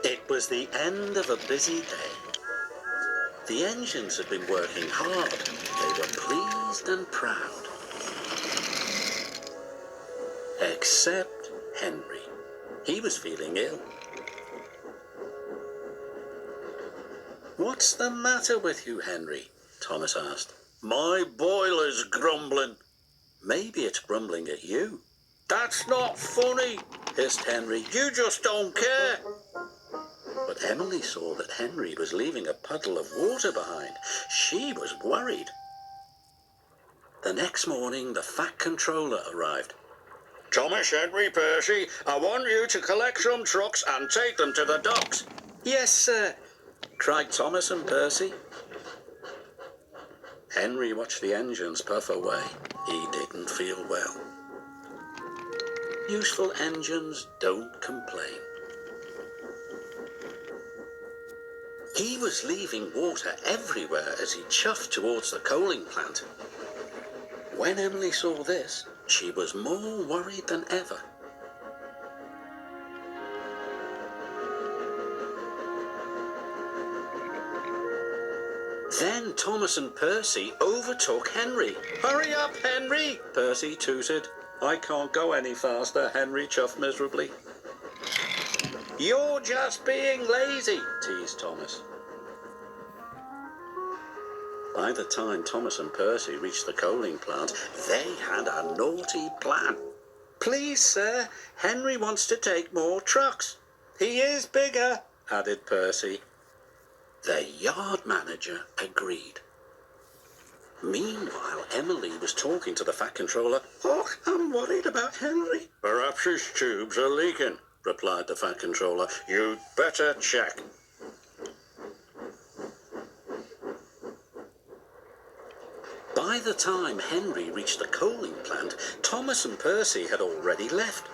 It was the end of a busy day. The engines had been working hard. They were pleased and proud. Except Henry. He was feeling ill. "What's the matter with you, Henry?" Thomas asked. "My boiler's grumbling." "Maybe it's grumbling at you." "That's not funny," hissed Henry. "You just don't care." But Emily saw that Henry was leaving a puddle of water behind. She was worried. The next morning, the Fat Controller arrived. "Thomas, Henry, Percy, I want you to collect some trucks and take them to the docks." "Yes, sir," cried Thomas and Percy. Henry watched the engines puff away. He didn't feel well. Useful engines don't complain. He was leaving water everywhere as he chuffed towards the coaling plant. When Emily saw this, she was more worried than ever. Then Thomas and Percy overtook Henry. "Hurry up, Henry!" Percy tooted. "I can't go any faster," Henry chuffed miserably. "You're just being lazy," teased Thomas. By the time Thomas and Percy reached the coaling plant, they had a naughty plan. "Please, sir, Henry wants to take more trucks." "He is bigger," added Percy. The yard manager agreed. Meanwhile, Emily was talking to the Fat Controller. "Oh, I'm worried about Henry." "Perhaps his tubes are leaking," replied the Fat Controller. "You'd better check." By the time Henry reached the coaling plant, Thomas and Percy had already left.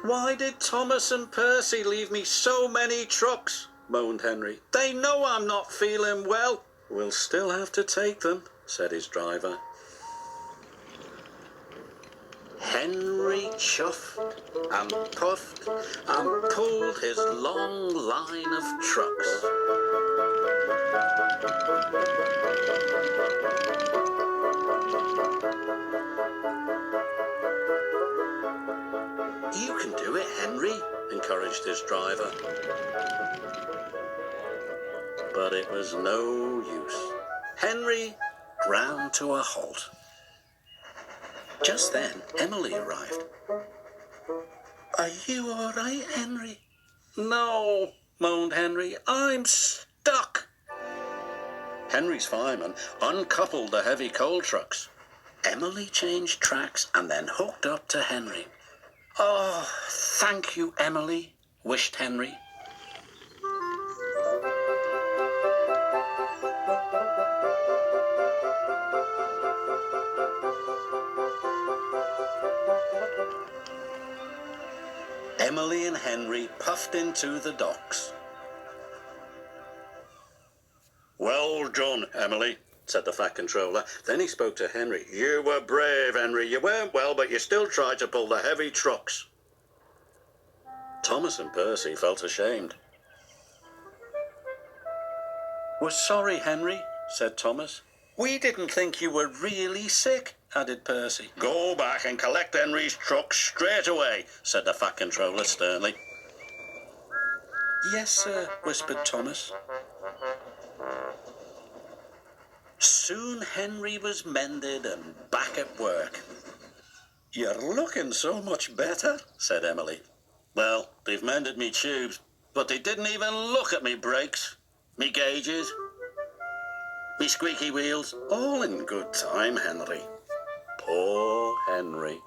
"Why did Thomas and Percy leave me so many trucks?" moaned Henry. "They know I'm not feeling well." "We'll still have to take them," said his driver. Henry chuffed and puffed and pulled his long line of trucks. "You can do it, Henry," encouraged his driver. But it was no use. Henry ground to a halt. Just then, Emily arrived. "Are you all right, Henry?" "No," moaned Henry. "I'm stuck." Henry's fireman uncoupled the heavy coal trucks. Emily changed tracks and then hooked up to Henry. "Oh, thank you, Emily," wished Henry. Emily and Henry puffed into the docks. "Well done, Emily," said the Fat Controller. Then he spoke to Henry. "You were brave, Henry. You weren't well, but you still tried to pull the heavy trucks." Thomas and Percy felt ashamed. "We're sorry, Henry," said Thomas. "We didn't think you were really sick," added Percy. "Go back and collect Henry's trucks straight away," said the Fat Controller sternly. "Yes, sir," whispered Thomas. Soon Henry was mended and back at work. "You're looking so much better," said Emily. "Well, they've mended me tubes, but they didn't even look at me brakes, me gauges, me squeaky wheels. All in good time, Henry." Poor Henry.